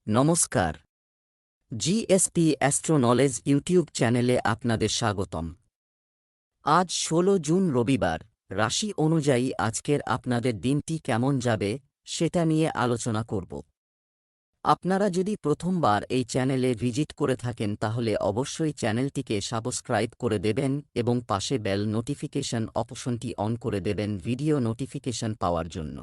নমস্কার। GSP astro knowledge YouTube চ্যানেলে আপনাদের স্বাগতম। আজ ১৬ জুন রবিবার। রাশি অনুযায়ী আজকের আপনাদের দিনটি কেমন যাবে সেটা নিয়ে আলোচনা করব। আপনারা যদি প্রথমবার এই চ্যানেলে ভিজিট করে থাকেন তাহলে অবশ্যই চ্যানেলটিকে সাবস্ক্রাইব করে দেবেন এবং পাশে বেল নোটিফিকেশন অপশনটি অন করে দেবেন ভিডিও নোটিফিকেশন পাওয়ার জন্য।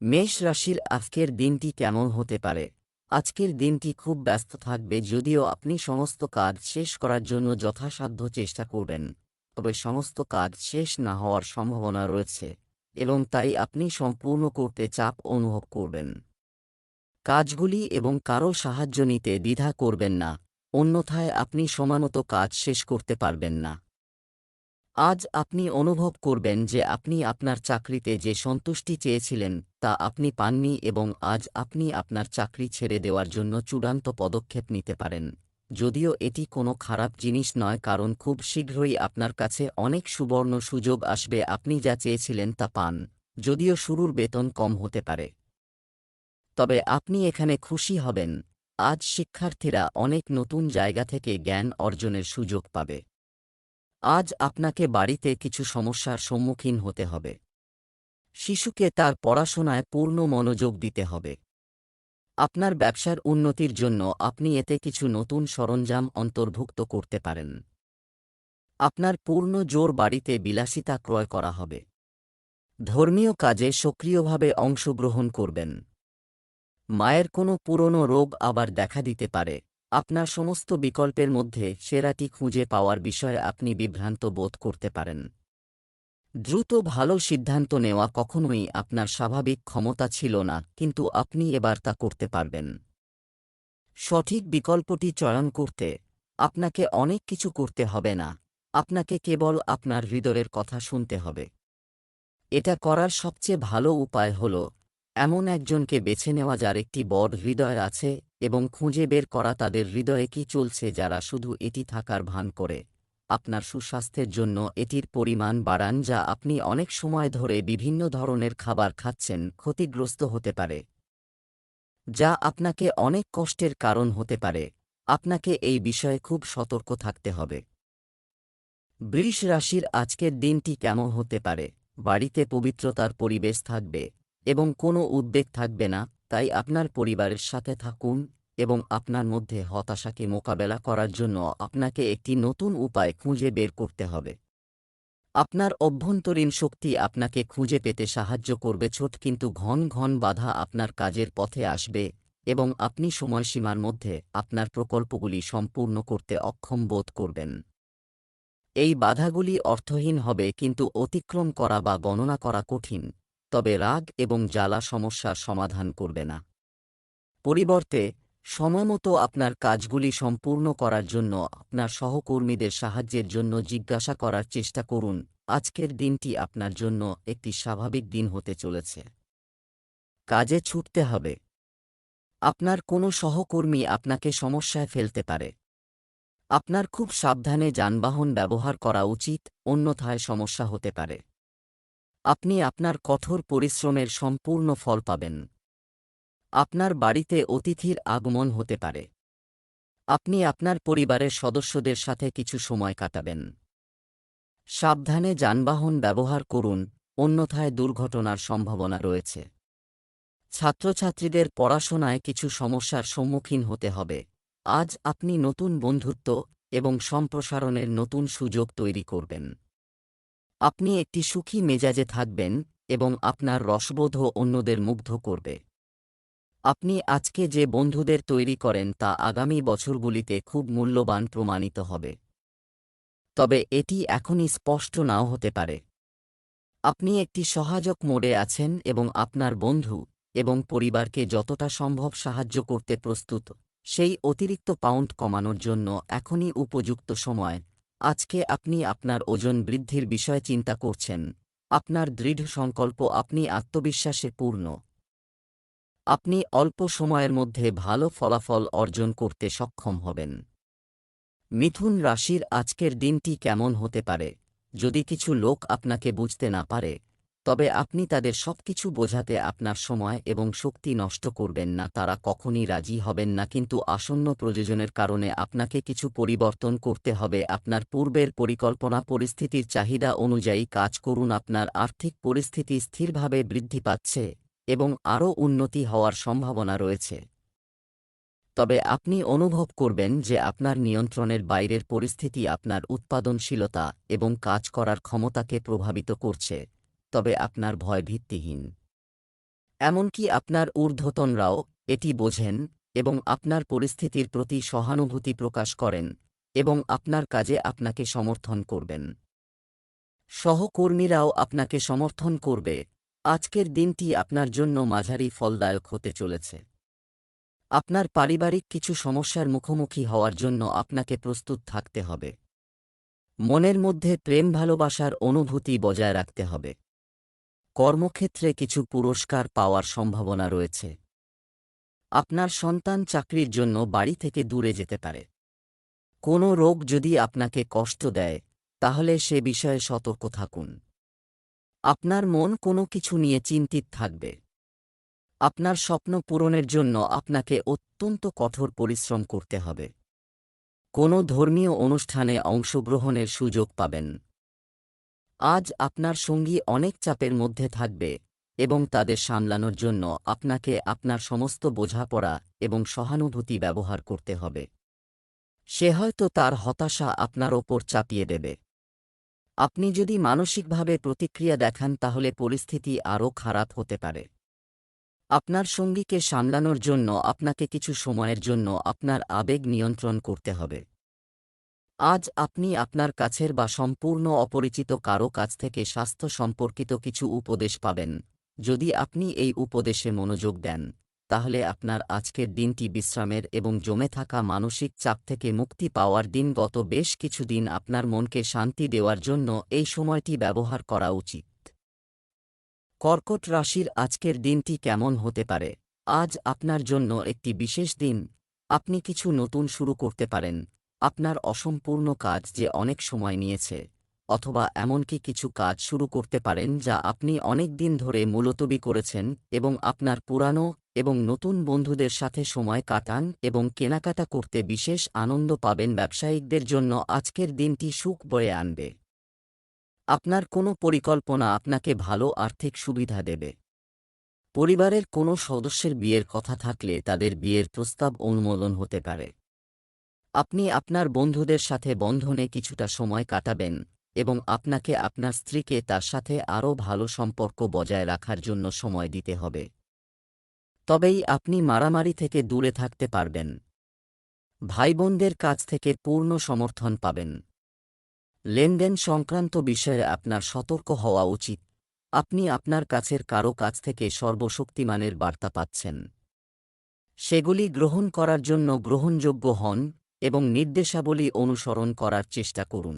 মেষ রাশির আজকের দিনটি কেমন হতে পারে? আজকের দিনটি খুব ব্যস্ত থাকবে, যদিও আপনি সমস্ত কাজ শেষ করার জন্য যথাসাধ্য চেষ্টা করবেন, তবে সমস্ত কাজ শেষ না হওয়ার সম্ভাবনা রয়েছে এবং তাই আপনি সম্পূর্ণ করতে চাপ অনুভব করবেন। কাজগুলি এবং কারো সাহায্য নিতে দ্বিধা করবেন না, অন্যথায় আপনি সময়মতো কাজ শেষ করতে পারবেন না। আজ আপনি অনুভব করবেন যে আপনি আপনার চাকরিতে যে সন্তুষ্টি চেয়েছিলেন তা আপনি পাননি এবং আজ আপনি আপনার চাকরি ছেড়ে দেওয়ার জন্য চূড়ান্ত পদক্ষেপ নিতে পারেন, যদিও এটি কোনো খারাপ জিনিস নয়, কারণ খুব শীঘ্রই আপনার কাছে অনেক সুবর্ণ সুযোগ আসবে। আপনি যা চেয়েছিলেন তা পান, যদিও শুরুর বেতন কম হতে পারে, তবে আপনি এখানে খুশি হবেন। আজ শিক্ষার্থীরা অনেক নতুন জায়গা থেকে জ্ঞান অর্জনের সুযোগ পাবে। আজ আপনাকে বাড়িতে কিছু সমস্যার সম্মুখীন হতে হবে। শিশুকে তার পড়াশোনায় পূর্ণ মনোযোগ দিতে হবে। আপনার ব্যবসার উন্নতির জন্য আপনি এতে কিছু নতুন সরঞ্জাম অন্তর্ভুক্ত করতে পারেন। আপনার পূর্ণ জোর বাড়িতে বিলাসিতা ক্রয় করা হবে। ধর্মীয় কাজে সক্রিয়ভাবে অংশগ্রহণ করবেন। মায়ের কোনো পুরনো রোগ আবার দেখা দিতে পারে। আপনার সমস্ত বিকল্পের মধ্যে সেরাটি খুঁজে পাওয়ার বিষয়ে আপনি বিভ্রান্ত বোধ করতে পারেন। দ্রুত ভালো সিদ্ধান্ত নেওয়া কখনোই আপনার স্বাভাবিক ক্ষমতা ছিল না, কিন্তু আপনি এবার তা করতে পারবেন। সঠিক বিকল্পটি চয়ন করতে আপনাকে অনেক কিছু করতে হবে না, আপনাকে কেবল আপনার হৃদয়ের কথা শুনতে হবে। এটা করার সবচেয়ে ভালো উপায় হল এমন একজনকে বেছে নেওয়া যার একটি বড় হৃদয় আছে এবং খুঁজে বের করা তাদের হৃদয়ে কি চলছে, যারা শুধু এটি থাকার ভান করে। আপনার সুস্বাস্থ্যের জন্য এটির পরিমাণ বাড়ান। যা আপনি অনেক সময় ধরে বিভিন্ন ধরনের খাবার খাচ্ছেন ক্ষতিগ্রস্ত হতে পারে, যা আপনাকে অনেক কষ্টের কারণ হতে পারে। আপনাকে এই বিষয়ে খুব সতর্ক থাকতে হবে। বৃষ রাশির আজকের দিনটি কেমন হতে পারে? বাড়িতে পবিত্রতার পরিবেশ থাকবে এবং কোনো উদ্বেগ থাকবে না, তাই আপনার পরিবারের সাথে থাকুন এবং আপনার মধ্যে হতাশাকে মোকাবেলা করার জন্য আপনাকে একটি নতুন উপায় খুঁজে বের করতে হবে। আপনার অভ্যন্তরীণ শক্তি আপনাকে খুঁজে পেতে সাহায্য করবে। ছোট কিন্তু ঘন ঘন বাধা আপনার কাজের পথে আসবে এবং আপনি সময়সীমার মধ্যে আপনার প্রকল্পগুলি সম্পূর্ণ করতে অক্ষম বোধ করবেন। এই বাধাগুলি অর্থহীন হবে, কিন্তু অতিক্রম করা বা গণনা করা কঠিন, তবে রাগ এবং জ্বালা সমস্যার সমাধান করবে না। পরিবর্তে সময়মতো আপনার কাজগুলি সম্পূর্ণ করার জন্য আপনার সহকর্মীদের সাহায্যের জন্য জিজ্ঞাসা করার চেষ্টা করুন। আজকের দিনটি আপনার জন্য একটি স্বাভাবিক দিন হতে চলেছে। কাজে ছুটতে হবে। আপনার কোনো সহকর্মী আপনাকে সমস্যায় ফেলতে পারে। আপনার খুব সাবধানে যানবাহন ব্যবহার করা উচিত, অন্যথায় সমস্যা হতে পারে। আপনি আপনার কঠোর পরিশ্রমের সম্পূর্ণ ফল পাবেন। আপনার বাড়িতে অতিথির আগমন হতে পারে। আপনি আপনার পরিবারের সদস্যদের সাথে কিছু সময় কাটাবেন। সাবধানে যানবাহন ব্যবহার করুন, অন্যথায় দুর্ঘটনার সম্ভাবনা রয়েছে। ছাত্রছাত্রীদের পড়াশোনায় কিছু সমস্যার সম্মুখীন হতে হবে। আজ আপনি নতুন বন্ধুত্ব এবং সম্প্রসারণের নতুন সুযোগ তৈরি করবেন। আপনি একটি সুখী মেজাজে থাকবেন এবং আপনার রসবোধও অন্যদের মুগ্ধ করবে। আপনি আজকে যে বন্ধুদের তৈরি করেন তা আগামী বছরগুলিতে খুব মূল্যবান প্রমাণিত হবে, তবে এটি এখনই স্পষ্ট নাও হতে পারে। আপনি একটি সহায়ক মোডে আছেন এবং আপনার বন্ধু এবং পরিবারকে যতটা সম্ভব সাহায্য করতে প্রস্তুত। সেই অতিরিক্ত পাউন্ড কমানোর জন্য এখনই উপযুক্ত সময়। আজকে আপনি আপনার ওজন বৃদ্ধির বিষয়ে চিন্তা করছেন। আপনার দৃঢ় সংকল্প, আপনি আত্মবিশ্বাসে পূর্ণ। আপনি অল্প সময়ের মধ্যে ভালো ফলাফল অর্জন করতে সক্ষম হবেন। মিথুন রাশির আজকের দিনটি কেমন হতে পারে? যদি কিছু লোক আপনাকে বুঝতে না পারে, তবে আপনি তাদের সবকিছু বোঝাতে আপনার সময় এবং শক্তি নষ্ট করবেন না। তারা কখনই রাজি হবেন না, কিন্তু আসন্ন প্রয়োজনের কারণে আপনাকে কিছু পরিবর্তন করতে হবে। আপনার পূর্বের পরিকল্পনা পরিস্থিতির চাহিদা অনুযায়ী কাজ করুন। আপনার আর্থিক পরিস্থিতি স্থিরভাবে বৃদ্ধি পাচ্ছে এবং আরও উন্নতি হওয়ার সম্ভাবনা রয়েছে। তবে আপনি অনুভব করবেন যে আপনার নিয়ন্ত্রণের বাইরের পরিস্থিতি আপনার উৎপাদনশীলতা এবং কাজ করার ক্ষমতাকে প্রভাবিত করছে, তবে আপনার ভয় ভিত্তিহীন। এমনকি আপনার ঊর্ধ্বতনরাও এটি বোঝেন এবং আপনার পরিস্থিতির প্রতি সহানুভূতি প্রকাশ করেন এবং আপনার কাজে আপনাকে সমর্থন করবেন। সহকর্মীরাও আপনাকে সমর্থন করবে। আজকের দিনটি আপনার জন্য মাঝারি ফলদায়ক হতে চলেছে। আপনার পারিবারিক কিছু সমস্যার মুখোমুখি হওয়ার জন্য আপনাকে প্রস্তুত থাকতে হবে। মনের মধ্যে প্রেম ভালোবাসার অনুভূতি বজায় রাখতে হবে। কর্মক্ষেত্রে কিছু পুরস্কার পাওয়ার সম্ভাবনা রয়েছে। আপনার সন্তান চাকরির জন্য বাড়ি থেকে দূরে যেতে পারে। কোনো রোগ যদি আপনাকে কষ্ট দেয়, তাহলে সে বিষয়ে সতর্ক থাকুন। আপনার মন কোনো কিছু নিয়ে চিন্তিত থাকবে। আপনার স্বপ্ন পূরণের জন্য আপনাকে অত্যন্ত কঠোর পরিশ্রম করতে হবে। কোনো ধর্মীয় অনুষ্ঠানে অংশগ্রহণের সুযোগ পাবেন। আজ আপনার সঙ্গী অনেক চাপের মধ্যে থাকবে এবং তাদের সামলানোর জন্য আপনাকে আপনার সমস্ত বোঝাপড়া এবং সহানুভূতি ব্যবহার করতে হবে। সে হয়তো তার হতাশা আপনার ওপর চাপিয়ে দেবে। আপনি যদি মানসিকভাবে প্রতিক্রিয়া দেখান তাহলে পরিস্থিতি আরও খারাপ হতে পারে। আপনার সঙ্গীকে সামলানোর জন্য আপনাকে কিছু সময়ের জন্য আপনার আবেগ নিয়ন্ত্রণ করতে হবে। আজ আপনি আপনার কাছের বা সম্পূর্ণ অপরিচিত কারও কাছ থেকে স্বাস্থ্য সম্পর্কিত কিছু উপদেশ পাবেন। যদি আপনি এই উপদেশে মনোযোগ দেন, তাহলে আপনার আজকের দিনটি বিশ্রামের এবং জমে থাকা মানসিক চাপ থেকে মুক্তি পাওয়ার দিন। গত বেশ কিছুদিন আপনার মনকে শান্তি দেওয়ার জন্য এই সময়টি ব্যবহার করা উচিত। কর্কট রাশির আজকের দিনটি কেমন হতে পারে? আজ আপনার জন্য একটি বিশেষ দিন। আপনি কিছু নতুন শুরু করতে পারেন। আপনার অসম্পূর্ণ কাজ যে অনেক সময় নিয়েছে, অথবা এমনকি কিছু কাজ শুরু করতে পারেন যা আপনি অনেক দিন ধরে মুলতবি করেছেন এবং আপনার পুরানো এবং নতুন বন্ধুদের সাথে সময় কাটান এবং কেনাকাটা করতে বিশেষ আনন্দ পাবেন। ব্যবসায়িকদের জন্য আজকের দিনটি সুখ বয়ে আনবে। আপনার কোনো পরিকল্পনা আপনাকে ভালো আর্থিক সুবিধা দেবে। পরিবারের কোনো সদস্যের বিয়ের কথা থাকলে তাদের বিয়ের প্রস্তাব অনুমোদন হতে পারে। আপনি আপনার বন্ধুদের সাথে বন্ধনে কিছুটা সময় কাটাবেন এবং আপনাকে আপনার স্ত্রীকে তার সাথে আরও ভালো সম্পর্ক বজায় রাখার জন্য সময় দিতে হবে। তবেই আপনি মারামারি থেকে দূরে থাকতে পারবেন। ভাইবোনদের কাছ থেকে পূর্ণ সমর্থন পাবেন। লেনদেন সংক্রান্ত বিষয়ে আপনার সতর্ক হওয়া উচিত। আপনি আপনার কাছের কারও কাছ থেকে সর্বশক্তিমানের বার্তা পাচ্ছেন। সেগুলি গ্রহণ করার জন্য গ্রহণযোগ্য হন এবং নির্দেশাবলী অনুসরণ করার চেষ্টা করুন।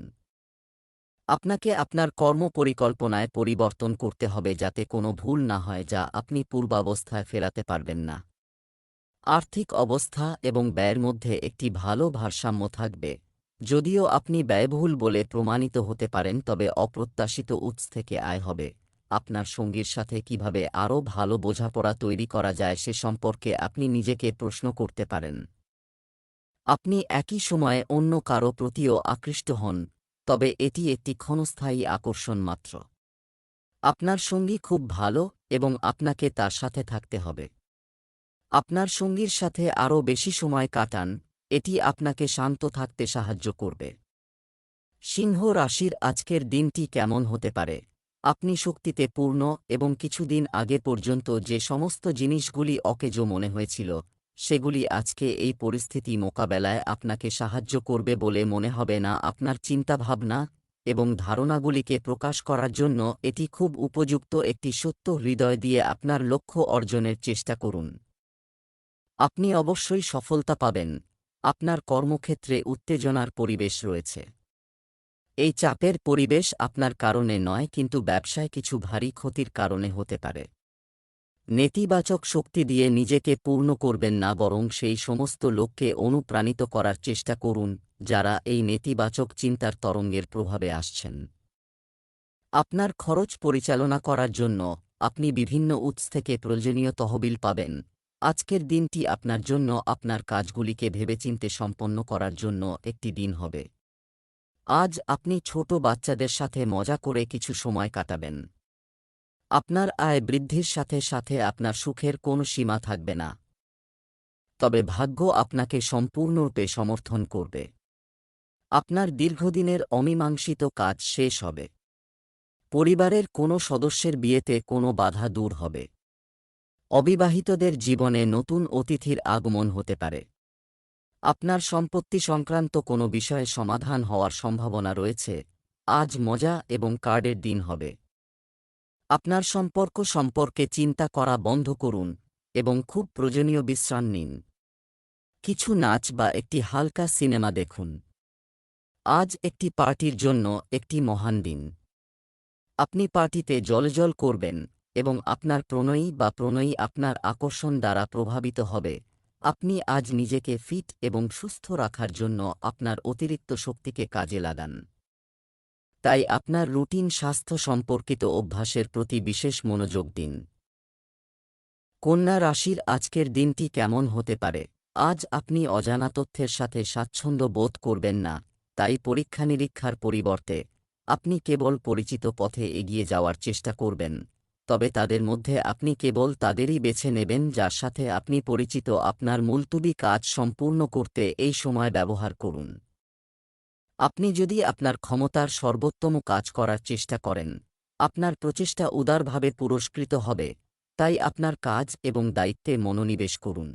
আপনাকে আপনার কর্মপরিকল্পনায় পরিবর্তন করতে হবে যাতে কোনো ভুল না হয় যা আপনি পূর্বাবস্থায় ফেরাতে পারবেন না। আর্থিক অবস্থা এবং ব্যয়ের মধ্যে একটি ভালো ভারসাম্য থাকবে। যদিও আপনি ব্যয়বহুল বলে প্রমাণিত হতে পারেন, তবে অপ্রত্যাশিত উৎস থেকে আয় হবে। আপনার সঙ্গীর সাথে কিভাবে আরও ভালো বোঝাপড়া তৈরি করা যায় সে সম্পর্কে আপনি নিজেকে প্রশ্ন করতে পারেন। আপনি একই সময়ে অন্য কারও প্রতিও আকৃষ্ট হন, তবে এটি একটি ক্ষণস্থায়ী আকর্ষণ মাত্র। আপনার সঙ্গী খুব ভালো এবং আপনাকে তার সাথে থাকতে হবে। আপনার সঙ্গীর সাথে আরও বেশি সময় কাটান, এটি আপনাকে শান্ত থাকতে সাহায্য করবে। সিংহ রাশির আজকের দিনটি কেমন হতে পারে? আপনি শক্তিতে পূর্ণ এবং কিছুদিন আগে পর্যন্ত যে সমস্ত জিনিসগুলি অকেজো মনে হয়েছিল, সেগুলি আজকে এই পরিস্থিতি মোকাবেলায় আপনাকে সাহায্য করবে বলে মনে হবে না। আপনার চিন্তাভাবনা এবং ধারণাগুলিকে প্রকাশ করার জন্য এটি খুব উপযুক্ত। একটি সত্য হৃদয় দিয়ে আপনার লক্ষ্য অর্জনের চেষ্টা করুন। আপনি অবশ্যই সফলতা পাবেন। আপনার কর্মক্ষেত্রে উত্তেজনার পরিবেশ রয়েছে। এই চাপের পরিবেশ আপনার কারণে নয়, কিন্তু ব্যবসায় কিছু ভারী ক্ষতির কারণে হতে পারে। নেতিবাচক শক্তি দিয়ে নিজেকে পূর্ণ করবেন না, বরং সেই সমস্ত লোককে অনুপ্রাণিত করার চেষ্টা করুন যারা এই নেতিবাচক চিন্তার তরঙ্গের প্রভাবে আসছেন। আপনার খরচ পরিচালনা করার জন্য আপনি বিভিন্ন উৎস থেকে প্রয়োজনীয় তহবিল পাবেন। আজকের দিনটি আপনার জন্য আপনার কাজগুলিকে ভেবেচিন্তে সম্পন্ন করার জন্য একটি দিন হবে। আজ আপনি ছোট বাচ্চাদের সাথে মজা করে কিছু সময় কাটাবেন। আপনার আয় বৃদ্ধির সাথে সাথে আপনার সুখের কোনো সীমা থাকবে না। তবে ভাগ্য আপনাকে সম্পূর্ণরূপে সমর্থন করবে। আপনার দীর্ঘদিনের অমীমাংসিত কাজ শেষ হবে। পরিবারের কোনো সদস্যের বিয়েতে কোনো বাধা দূর হবে। অবিবাহিতদের জীবনে নতুন অতিথির আগমন হতে পারে। আপনার সম্পত্তি সংক্রান্ত কোনো বিষয়ে সমাধান হওয়ার সম্ভাবনা রয়েছে। আজ মজা এবং কার্ডের দিন হবে। আপনার সম্পর্ক সম্পর্কে চিন্তা করা বন্ধ করুন এবং খুব প্রয়োজনীয় বিশ্রাম নিন। কিছু নাচ বা একটি হালকা সিনেমা দেখুন। আজ একটি পার্টির জন্য একটি মহান দিন। আপনি পার্টিতে জলজল করবেন এবং আপনার প্রণয়ী বা প্রণয়ী আপনার আকর্ষণ দ্বারা প্রভাবিত হবে। আপনি আজ নিজেকে ফিট এবং সুস্থ রাখার জন্য আপনার অতিরিক্ত শক্তিকে কাজে লাগান। তাই আপনার রুটিন স্বাস্থ্য সম্পর্কিত অভ্যাসের প্রতি বিশেষ মনোযোগ দিন। কন্যা রাশির আজকের দিনটি কেমন হতে পারে? আজ আপনি অজানা তথ্যের সাথে স্বাচ্ছন্দ্য বোধ করবেন না, তাই পরীক্ষা নিরীক্ষার পরিবর্তে আপনি কেবল পরিচিত পথে এগিয়ে যাওয়ার চেষ্টা করবেন। তবে তাদের মধ্যে আপনি কেবল তাদেরই বেছে নেবেন যার সাথে আপনি পরিচিত। আপনার মুলতুবি কাজ সম্পূর্ণ করতে এই সময় ব্যবহার করুন। আপনি যদি আপনার ক্ষমতার সর্বোত্তম কাজ করার চেষ্টা করেন, আপনার প্রচেষ্টা উদারভাবে পুরস্কৃত হবে। তাই আপনার কাজ এবং দায়িত্বে মনোনিবেশ করুন।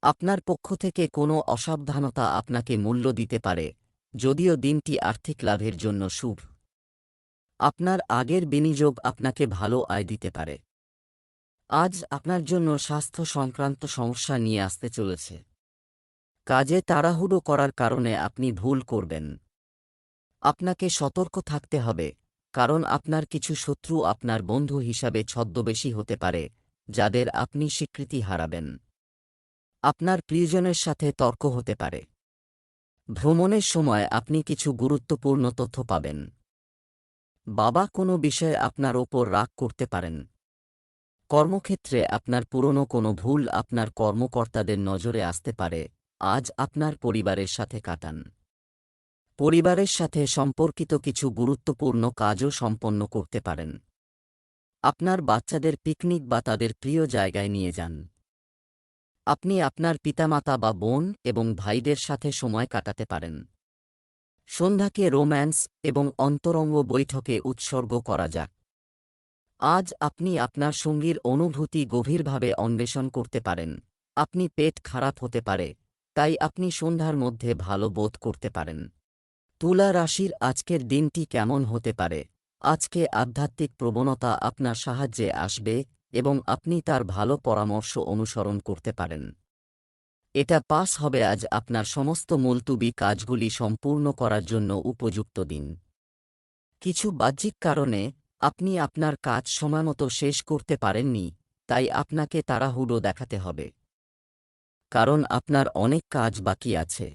আপনার পক্ষ থেকে কোনো অসাবধানতা আপনাকে মূল্য দিতে পারে, যদিও দিনটি আর্থিক লাভের জন্য শুভ। আপনার আগের বিনিয়োগ আপনাকে ভালো আয় দিতে পারে। আজ আপনার জন্য স্বাস্থ্য সংক্রান্ত সমস্যা নিয়ে আসতে চলেছে। কাজে তাড়াহুড়ো করার কারণে আপনি ভুল করবেন। আপনাকে সতর্ক থাকতে হবে, কারণ আপনার কিছু শত্রু আপনার বন্ধু হিসাবে ছদ্মবেশী হতে পারে, যাদের আপনি স্বীকৃতি হারাবেন। আপনার প্রিয়জনের সাথে তর্ক হতে পারে। ভ্রমণের সময় আপনি কিছু গুরুত্বপূর্ণ তথ্য পাবেন। বাবা কোনো বিষয়ে আপনার ওপর রাগ করতে পারেন। কর্মক্ষেত্রে আপনার পুরনো কোনো ভুল আপনার কর্মকর্তাদের নজরে আসতে পারে। আজ আপনার পরিবারের সাথে কাটান। পরিবারের সাথে সম্পর্কিত কিছু গুরুত্বপূর্ণ কাজও সম্পন্ন করতে পারেন। আপনার বাচ্চাদের পিকনিক বা তাদের প্রিয় জায়গায় নিয়ে যান। আপনি আপনার পিতামাতা বা বোন এবং ভাইদের সাথে সময় কাটাতে পারেন। সন্ধ্যাকে রোম্যান্স এবং অন্তরঙ্গ বৈঠকে উৎসর্গ করা যাক। আজ আপনি আপনার সঙ্গীর অনুভূতি গভীরভাবে অন্বেষণ করতে পারেন। আপনি পেট খারাপ হতে পারে, তাই আপনি সন্ধ্যার মধ্যে ভালো বোধ করতে পারেন। তুলা রাশির আজকের দিনটি কেমন হতে পারে? আজকে আধ্যাত্মিক প্রবণতা আপনার সাহায্যে আসবে এবং আপনি তার ভালো পরামর্শ অনুসরণ করতে পারেন। এটা পাস হবে। আজ আপনার সমস্ত মুলতুবি কাজগুলি সম্পূর্ণ করার জন্য উপযুক্ত দিন। কিছু বাহ্যিক কারণে আপনি আপনার কাজ সময়মতো শেষ করতে পারেননি, তাই আপনাকে তাড়াহুড়ো দেখাতে হবে, কারণ আপনার অনেক কাজ বাকি আছে।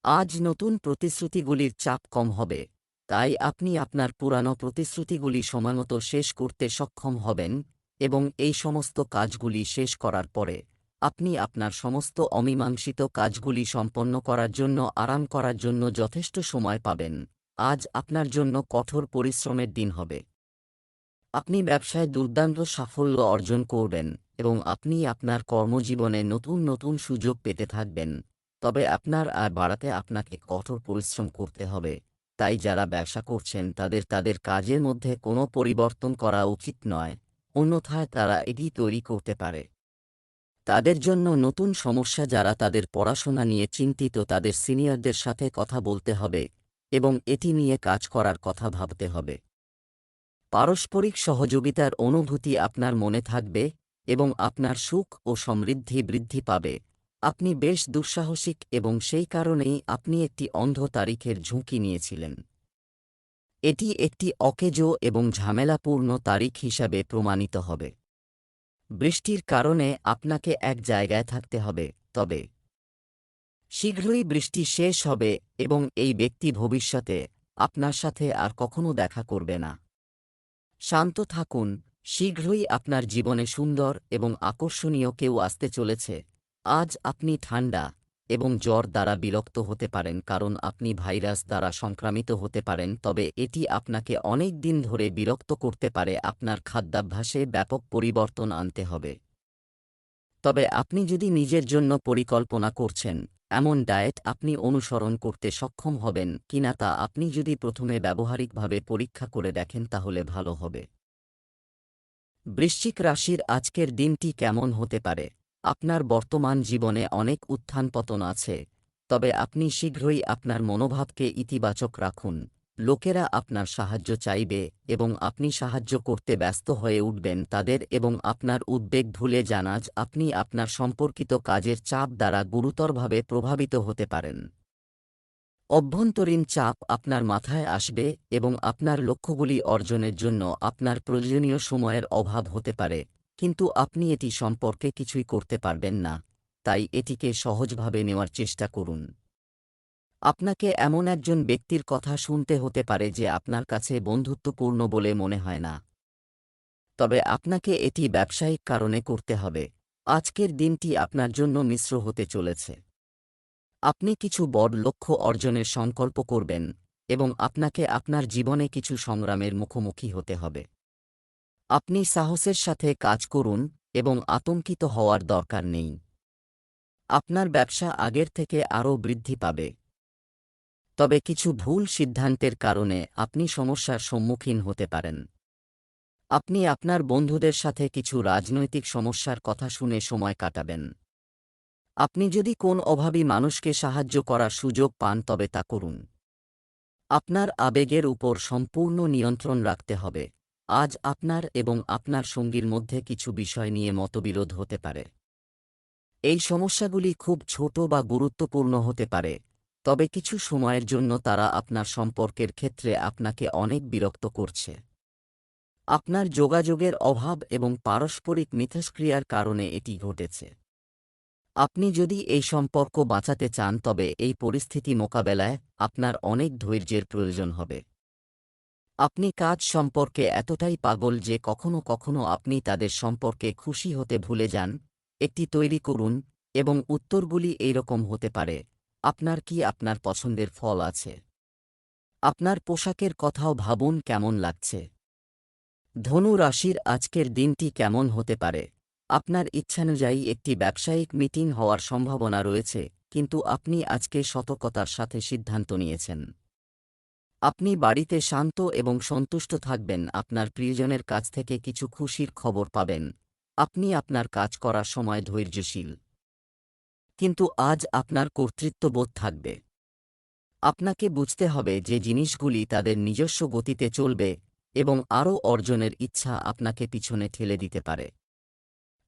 আজ নতুন প্রতিশ্রুতিগুলির চাপ কম হবে, তাই আপনি আপনার পুরানো প্রতিশ্রুতিগুলি সময়মতো শেষ করতে সক্ষম হবেন এবং এই সমস্ত কাজগুলি শেষ করার পরে আপনি আপনার সমস্ত অমীমাংসিত কাজগুলি সম্পন্ন করার জন্য আরাম করার জন্য যথেষ্ট সময় পাবেন। আজ আপনার জন্য কঠোর পরিশ্রমের দিন হবে। আপনি ব্যবসায় দুর্দান্ত সাফল্য অর্জন করবেন এবং আপনি আপনার কর্মজীবনে নতুন নতুন সুযোগ পেতে থাকবেন। তবে আপনার আয় বাড়াতে আপনাকে কঠোর পরিশ্রম করতে হবে। তাই যারা ব্যবসা করছেন তাদের কাজের মধ্যে কোনো পরিবর্তন করা উচিত নয়, অন্যথায় তারা এটি তৈরি করতে পারে তাদের জন্য নতুন সমস্যা। যারা তাদের পড়াশোনা নিয়ে চিন্তিত তাদের সিনিয়রদের সাথে কথা বলতে হবে এবং এটি নিয়ে কাজ করার কথা ভাবতে হবে। পারস্পরিক সহযোগিতার অনুভূতি আপনার মনে থাকবে এবং আপনার সুখ ও সমৃদ্ধি বৃদ্ধি পাবে। আপনি বেশ দুঃসাহসিক এবং সেই কারণেই আপনি একটি অন্ধ তারিখের ঝুঁকি নিয়েছিলেন। এটি একটি অকেজো এবং ঝামেলাপূর্ণ তারিখ হিসাবে প্রমাণিত হবে। বৃষ্টির কারণে আপনাকে এক জায়গায় থাকতে হবে, তবে শীঘ্রই বৃষ্টি শেষ হবে এবং এই ব্যক্তি ভবিষ্যতে আপনার সাথে আর কখনো দেখা করবে না। শান্ত থাকুন, শীঘ্রই আপনার জীবনে সুন্দর এবং আকর্ষণীয় কেউ আসতে চলেছে। আজ আপনি ঠান্ডা এবং জ্বর দ্বারা বিরক্ত হতে পারেন কারণ আপনি ভাইরাস দ্বারা সংক্রামিত হতে পারেন, তবে এটি আপনাকে অনেক দিন ধরে বিরক্ত করতে পারে। আপনার খাদ্যাভ্যাসে ব্যাপক পরিবর্তন আনতে হবে। তবে আপনি যদি নিজের জন্য পরিকল্পনা করছেন, এমন ডায়েট আপনি অনুসরণ করতে সক্ষম হবেন কিনা তা আপনি যদি প্রথমে ব্যবহারিকভাবে পরীক্ষা করে দেখেন তাহলে ভালো হবে। বৃশ্চিক রাশির আজকের দিনটি কেমন হতে পারে? আপনার বর্তমান জীবনে অনেক উত্থান পতন আছে, তবে আপনি শীঘ্রই আপনার মনোভাবকে ইতিবাচক রাখুন। লোকেরা আপনার সাহায্য চাইবে এবং আপনি সাহায্য করতে ব্যস্ত হয়ে উঠবেন তাদের, এবং আপনার উদ্বেগ ভুলে যান। আজ আপনি আপনার সম্পর্কিত কাজের চাপ দ্বারা গুরুতরভাবে প্রভাবিত হতে পারেন। অভ্যন্তরীণ চাপ আপনার মাথায় আসবে এবং আপনার লক্ষ্যগুলি অর্জনের জন্য আপনার প্রয়োজনীয় সময়ের অভাব হতে পারে, কিন্তু আপনি এটি সম্পর্কে কিছুই করতে পারবেন না, তাই এটিকে সহজভাবে নেওয়ার চেষ্টা করুন। আপনাকে এমন একজন ব্যক্তির কথা শুনতে হতে পারে যে আপনার কাছে বন্ধুত্বপূর্ণ বলে মনে হয় না, তবে আপনাকে এটি ব্যবসায়িক কারণে করতে হবে। আজকের দিনটি আপনার জন্য মিশ্র হতে চলেছে। আপনি কিছু বড় লক্ষ্য অর্জনের সংকল্প করবেন এবং আপনাকে আপনার জীবনে কিছু সংগ্রামের মুখোমুখি হতে হবে। আপনি সাহসের সাথে কাজ করুন এবং আতঙ্কিত হওয়ার দরকার নেই। আপনার ব্যবসা আগের থেকে আরও বৃদ্ধি পাবে, তবে কিছু ভুল সিদ্ধান্তের কারণে আপনি সমস্যার সম্মুখীন হতে পারেন। আপনি আপনার বন্ধুদের সাথে কিছু রাজনৈতিক সমস্যার কথা শুনে সময় কাটাবেন। আপনি যদি কোন অভাবী মানুষকে সাহায্য করার সুযোগ পান তবে তা করুন। আপনার আবেগের উপর সম্পূর্ণ নিয়ন্ত্রণ রাখতে হবে। আজ আপনার এবং আপনার সঙ্গীর মধ্যে কিছু বিষয় নিয়ে মতবিরোধ হতে পারে। এই সমস্যাগুলি খুব ছোট বা গুরুত্বপূর্ণ হতে পারে, তবে কিছু সময়ের জন্য তারা আপনার সম্পর্কের ক্ষেত্রে আপনাকে অনেক বিরক্ত করছে। আপনার যোগাযোগের অভাব এবং পারস্পরিক মিথস্ক্রিয়ার কারণে এটি ঘটেছে। আপনি যদি এই সম্পর্ক বাঁচাতে চান তবে এই পরিস্থিতি মোকাবেলায় আপনার অনেক ধৈর্যের প্রয়োজন হবে। আপনি কাজ সম্পর্কে এতটাই পাগল যে কখনো কখনো আপনি তাদের সম্পর্কে খুশি হতে ভুলে যান। একটি তৈরি করুন এবং উত্তরগুলি এইরকম হতে পারে: আপনার কি আপনার পছন্দের ফল আছে? আপনার পোশাকের কথাও ভাবুন কেমন লাগছে। ধনু রাশির আজকের দিনটি কেমন হতে পারে? আপনার ইচ্ছানুযায়ী একটি ব্যবসায়িক মিটিং হওয়ার সম্ভাবনা রয়েছে, কিন্তু আপনি আজকে সতর্কতার সাথে সিদ্ধান্ত নিয়েছেন। আপনি বাড়িতে শান্ত এবং সন্তুষ্ট থাকবেন। আপনার প্রিয়জনের কাছ থেকে কিছু খুশির খবর পাবেন। আপনি আপনার কাজ করার সময় ধৈর্যশীল, কিন্তু আজ আপনার কর্তৃত্ববোধ থাকবে। আপনাকে বুঝতে হবে যে জিনিসগুলি তাদের নিজস্ব গতিতে চলবে এবং আরও অর্জনের ইচ্ছা আপনাকে পিছনে ঠেলে দিতে পারে।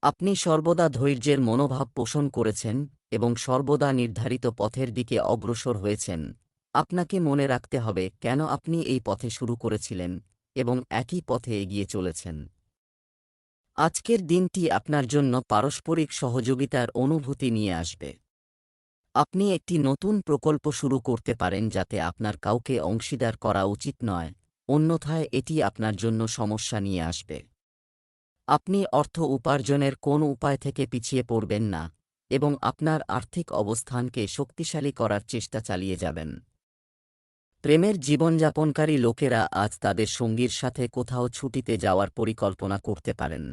আপনি সর্বদা ধৈর্যের মনোভাব পোষণ করেছেন এবং সর্বদা নির্ধারিত পথের দিকে অগ্রসর হয়েছেন। আপনাকে মনে রাখতে হবে কেন আপনি এই পথে শুরু করেছিলেন এবং একই পথে এগিয়ে চলেছেন। আজকের দিনটি আপনার জন্য পারস্পরিক সহযোগিতার অনুভূতি নিয়ে আসবে। আপনি একটি নতুন প্রকল্প শুরু করতে পারেন যাতে আপনার কাউকে অংশীদার করা উচিত নয়, অন্যথায় এটি আপনার জন্য সমস্যা নিয়ে আসবে। আপনি অর্থ উপার্জনের কোন উপায় থেকে পিছিয়ে পড়বেন না এবং আপনার আর্থিক অবস্থানকে শক্তিশালী করার চেষ্টা চালিয়ে যাবেন। প্রেমের জীবনযাপনকারী লোকেরা আজ তাদের সঙ্গীর সাথে কোথাও ছুটিতে যাওয়ার পরিকল্পনা করতে পারেন।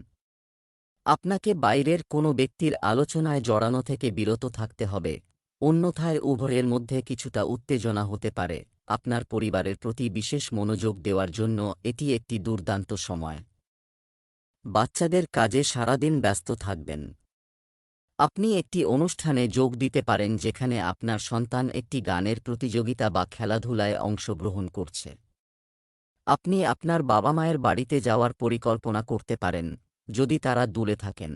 আপনাকে বাইরের কোনো ব্যক্তির আলোচনায় জড়ানো থেকে বিরত থাকতে হবে, অন্যথায় উভয়ের মধ্যে কিছুটা উত্তেজনা হতে পারে। আপনার পরিবারের প্রতি বিশেষ মনোযোগ দেওয়ার জন্য এটি একটি দুর্দান্ত সময়। বাচ্চাদের কাজে সারাদিন ব্যস্ত থাকবেন। আপনি একটি অনুষ্ঠানে যোগ দিতে পারেন যেখানে আপনার সন্তান একটি গানের প্রতিযোগিতা বা খেলাধুলায় অংশগ্রহণ করছে। আপনি আপনার বাবা-মায়ের বাড়িতে যাওয়ার পরিকল্পনা করতে পারেন, যদি তারা দূরে থাকেন।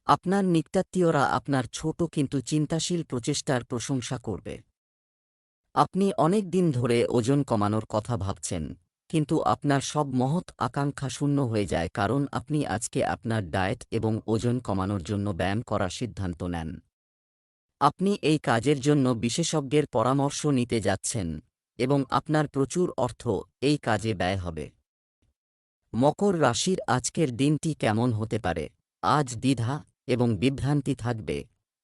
আপনার নিকটাত্মীয়রা আপনার ছোট কিন্তু চিন্তাশীল প্রচেষ্টার প্রশংসা করবে। আপনি অনেক দিন ধরে ওজন কমানোর কথা ভাবছেন, কিন্তু আপনার সব মহৎ আকাঙ্ক্ষা শূন্য হয়ে যায় কারণ আপনি আজকে আপনার ডায়েট এবং ওজন কমানোর জন্য ব্যায়াম করার সিদ্ধান্ত নেন। আপনি এই কাজের জন্য বিশেষজ্ঞের পরামর্শ নিতে যাচ্ছেন, এবং আপনার প্রচুর অর্থ এই কাজে ব্যয় হবে। মকর রাশির আজকের দিনটি কেমন হতে পারে? আজ দ্বিধা এবং বিভ্রান্তি থাকবে,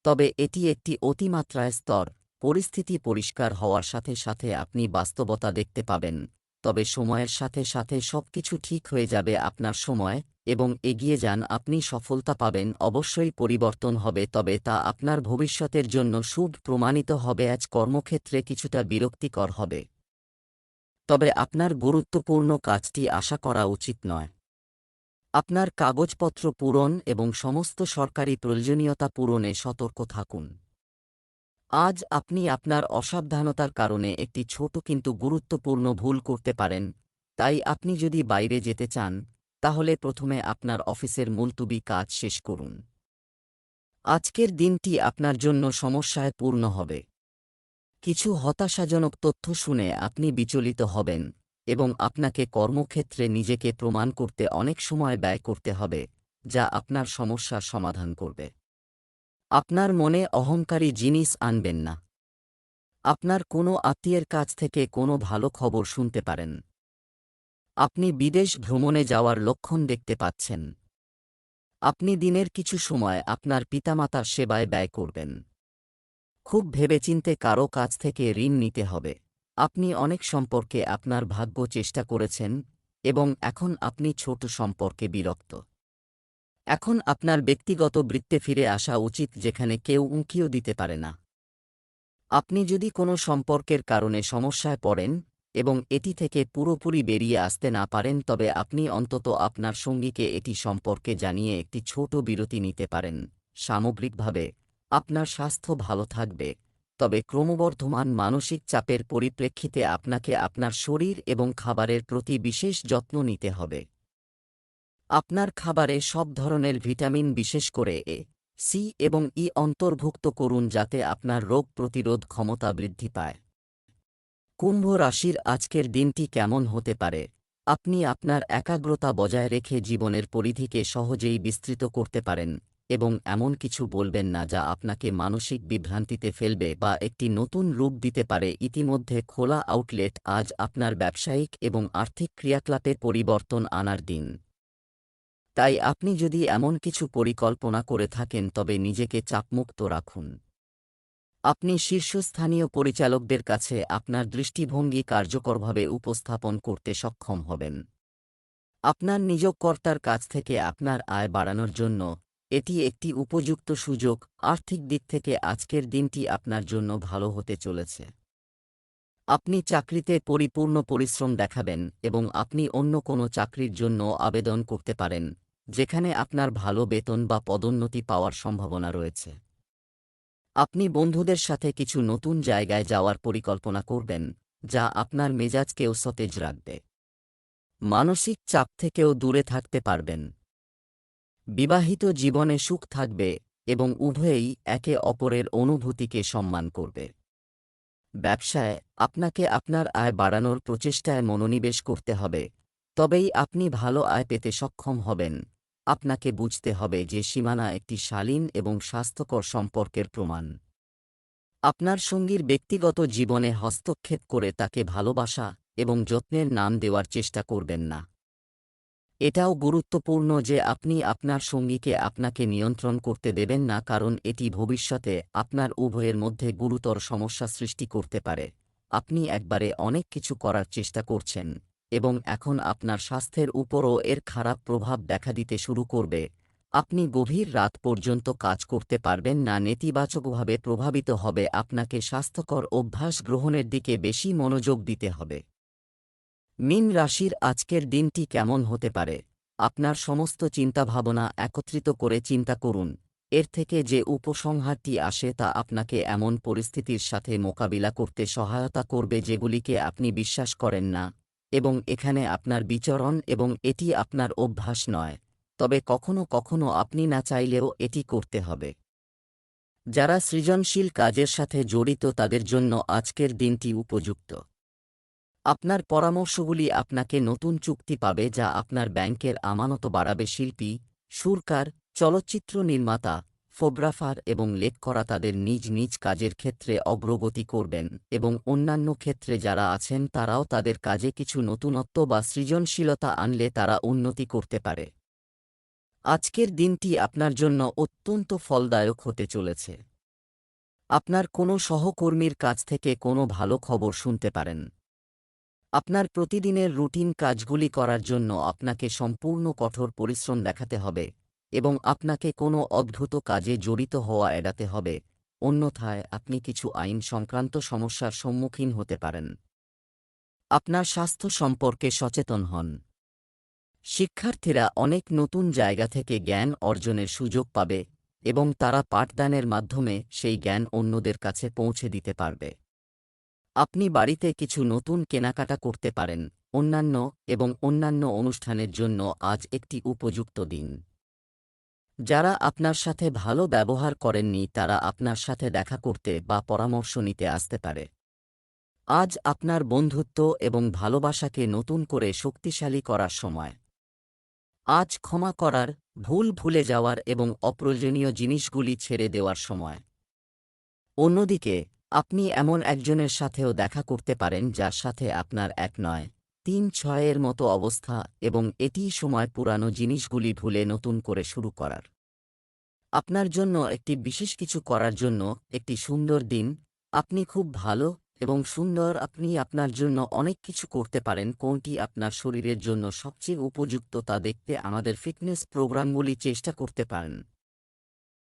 তবে এটি একটি অতিমাত্রায় স্তর। পরিস্থিতি পরিষ্কার হওয়ার সাথে সাথে আপনি বাস্তবতা দেখতে পাবেন, তবে সময়ের সাথে সাথে সবকিছু ঠিক হয়ে যাবে। আপনার সময় এবং এগিয়ে যান, আপনি সফলতা পাবেন। অবশ্যই পরিবর্তন হবে, তবে তা আপনার ভবিষ্যতের জন্য শুভ প্রমাণিত হবে। আজ কর্মক্ষেত্রে কিছুটা বিরক্তিকর হবে, তবে আপনার গুরুত্বপূর্ণ কাজটি আশা করা উচিত নয়। আপনার কাগজপত্র পূরণ এবং সমস্ত সরকারি প্রয়োজনীয়তা পূরণে সতর্ক থাকুন। আজ আপনি আপনার অসাবধানতার কারণে একটি ছোট কিন্তু গুরুত্বপূর্ণ ভুল করতে পারেন, তাই আপনি যদি বাইরে যেতে চান, তাহলে প্রথমে আপনার অফিসের মুলতুবি কাজ শেষ করুন। আজকের দিনটি আপনার জন্য সমস্যায় পূর্ণ হবে। কিছু হতাশাজনক তথ্য শুনে আপনি বিচলিত হবেন এবং আপনাকে কর্মক্ষেত্রে নিজেকে প্রমাণ করতে অনেক সময় ব্যয় করতে হবে, যা আপনার সমস্যার সমাধান করবে। আপনার মনে অহংকারী জিনিস আনবেন না। আপনার কোনো আত্মীয়ের কাছ থেকে কোনো ভালো খবর শুনতে পারেন। আপনি বিদেশ ভ্রমণে যাওয়ার লক্ষণ দেখতে পাচ্ছেন। আপনি দিনের কিছু সময় আপনার পিতামাতার সেবায় ব্যয় করবেন। খুব ভেবেচিন্তে কারও কাছ থেকে ঋণ নিতে হবে। আপনি অনেক সম্পর্কে আপনার ভাগ্য চেষ্টা করেছেন এবং এখন আপনি ছোট সম্পর্কে বিরক্ত। এখন আপনার ব্যক্তিগত বৃত্তে ফিরে আসা উচিত, যেখানে কেউ উঁকিও দিতে পারে না। আপনি যদি কোনো সম্পর্কের কারণে সমস্যায় পড়েন এবং এটি থেকে পুরোপুরি বেরিয়ে আসতে না পারেন, তবে আপনি অন্তত আপনার সঙ্গীকে এটি সম্পর্কে জানিয়ে একটি ছোট বিরতি নিতে পারেন। সামগ্রিকভাবে আপনার স্বাস্থ্য ভালো থাকবে, তবে ক্রমবর্ধমান মানসিক চাপের পরিপ্রেক্ষিতে আপনাকে আপনার শরীর এবং খাবারের প্রতি বিশেষ যত্ন নিতে হবে। আপনার খাবারে সব ধরনের ভিটামিন, বিশেষ করে এ, সি এবং ই অন্তর্ভুক্ত করুন, যাতে আপনার রোগ প্রতিরোধ ক্ষমতা বৃদ্ধি পায়। কুম্ভ রাশির আজকের দিনটি কেমন হতে পারে? আপনি আপনার একাগ্রতা বজায় রেখে জীবনের পরিধিকে সহজেই বিস্তৃত করতে পারেন এবং এমন কিছু বলবেন না যা আপনাকে মানসিক বিভ্রান্তিতে ফেলবে বা একটি নতুন রূপ দিতে পারে। ইতিমধ্যে খোলা আউটলেট আজ আপনার ব্যবসায়িক এবং আর্থিক ক্রিয়াকলাপে পরিবর্তন আনার দিন। তাই আপনি যদি এমন কিছু পরিকল্পনা করে থাকেন, তবে নিজেকে চাপমুক্ত রাখুন। আপনি শীর্ষস্থানীয় পরিচালকদের কাছে আপনার দৃষ্টিভঙ্গি কার্যকরভাবে উপস্থাপন করতে সক্ষম হবেন। আপনার নিয়োগকর্তার কাছ থেকে আপনার আয় বাড়ানোর জন্য এটি একটি উপযুক্ত সুযোগ। আর্থিক দিক থেকে আজকের দিনটি আপনার জন্য ভালো হতে চলেছে। আপনি চাকরিতে পরিপূর্ণ পরিশ্রম দেখাবেন এবং আপনি অন্য কোনো চাকরির জন্য আবেদন করতে পারেন, যেখানে আপনার ভালো বেতন বা পদোন্নতি পাওয়ার সম্ভাবনা রয়েছে। আপনি বন্ধুদের সাথে কিছু নতুন জায়গায় যাওয়ার পরিকল্পনা করবেন, যা আপনার মেজাজকেও সতেজ রাখবে। মানসিক চাপ থেকেও দূরে থাকতে পারবেন। বিবাহিত জীবনে সুখ থাকবে এবং উভয়েই একে অপরের অনুভূতিকে সম্মান করবে। ব্যবসায় আপনাকে আপনার আয় বাড়ানোর প্রচেষ্টায় মনোনিবেশ করতে হবে, তবেই আপনি ভালো আয় পেতে সক্ষম হবেন। আপনাকে বুঝতে হবে যে সীমানা একটি শালীন এবং স্বাস্থ্যকর সম্পর্কের প্রমাণ। আপনার সঙ্গীর ব্যক্তিগত জীবনে হস্তক্ষেপ করে তাকে ভালোবাসা এবং যত্নের নাম দেওয়ার চেষ্টা করবেন না। এটাও গুরুত্বপূর্ণ যে আপনি আপনার সঙ্গীকে আপনাকে নিয়ন্ত্রণ করতে দেবেন না, কারণ এটি ভবিষ্যতে আপনার উভয়ের মধ্যে গুরুতর সমস্যা সৃষ্টি করতে পারে। আপনি একবারে অনেক কিছু করার চেষ্টা করছেন এবং এখন আপনার স্বাস্থ্যের উপরও এর খারাপ প্রভাব দেখা দিতে শুরু করবে। আপনি গভীর রাত পর্যন্ত কাজ করতে পারবেন না, নেতিবাচকভাবে প্রভাবিত হবে। আপনাকে স্বাস্থ্যকর অভ্যাস গ্রহণের দিকে বেশি মনোযোগ দিতে হবে। মীন রাশির আজকের দিনটি কেমন হতে পারে? আপনার সমস্ত চিন্তাভাবনা একত্রিত করে চিন্তা করুন। এর থেকে যে উপসংহারটি আসে তা আপনাকে এমন পরিস্থিতির সাথে মোকাবিলা করতে সহায়তা করবে যেগুলিকে আপনি বিশ্বাস করেন না, এবং এখানে আপনার বিচরণ এবং এটি আপনার অভ্যাস নয়, তবে কখনো কখনো আপনি না চাইলেও এটি করতে হবে। যারা সৃজনশীল কাজের সাথে জড়িত তাদের জন্য আজকের দিনটি উপযুক্ত। আপনার পরামর্শগুলি আপনাকে নতুন চুক্তি পাবে যা আপনার ব্যাংকের আমানত বাড়াবে। শিল্পী, সুরকার, চলচ্চিত্র নির্মাতা, ফোটোগ্রাফার এবং লেখ করা তাদের নিজ নিজ কাজের ক্ষেত্রে অগ্রগতি করবেন এবং অন্যান্য ক্ষেত্রে যারা আছেন তারাও তাদের কাজে কিছু নতুনত্ব বা সৃজনশীলতা আনলে তারা উন্নতি করতে পারে। আজকের দিনটি আপনার জন্য অত্যন্ত ফলদায়ক হতে চলেছে। আপনার কোনো সহকর্মীর কাছ থেকে কোনো ভালো খবর শুনতে পারেন। আপনার প্রতিদিনের রুটিন কাজগুলি করার জন্য আপনাকে সম্পূর্ণ কঠোর পরিশ্রম দেখাতে হবে এবং আপনাকে কোনো অদ্ভুত কাজে জড়িত হওয়া এড়াতে হবে, অন্যথায় আপনি কিছু আইন সংক্রান্ত সমস্যার সম্মুখীন হতে পারেন। আপনার স্বাস্থ্য সম্পর্কে সচেতন হন। শিক্ষার্থীরা অনেক নতুন জায়গা থেকে জ্ঞান অর্জনের সুযোগ পাবে এবং তারা পাঠদানের মাধ্যমে সেই জ্ঞান অন্যদের কাছে পৌঁছে দিতে পারবে। আপনি বাড়িতে কিছু নতুন কেনাকাটা করতে পারেন। অন্যান্য অনুষ্ঠানের জন্য আজ একটি উপযুক্ত দিন। যারা আপনার সাথে ভালো ব্যবহার করেননি তারা আপনার সাথে দেখা করতে বা পরামর্শ নিতে আসতে পারে। আজ আপনার বন্ধুত্ব এবং ভালোবাসাকে নতুন করে শক্তিশালী করার সময়। আজ ক্ষমা করার, ভুল ভুলে যাওয়ার এবং অপ্রয়োজনীয় জিনিসগুলি ছেড়ে দেওয়ার সময়। অন্যদিকে, আপনি এমন একজনের সাথেও দেখা করতে পারেন যার সাথে আপনার 1-9-3-6 মতো অবস্থা এবং এটিই সময় পুরানো জিনিসগুলি ভুলে নতুন করে শুরু করার। আপনার জন্য একটি বিশেষ কিছু করার জন্য একটি সুন্দর দিন। আপনি খুব ভালো এবং সুন্দর। আপনি আপনার জন্য অনেক কিছু করতে পারেন। কোনটি আপনার শরীরের জন্য সবচেয়ে উপযুক্ত তা দেখতে আমাদের ফিটনেস প্রোগ্রামগুলি চেষ্টা করতে পারেন।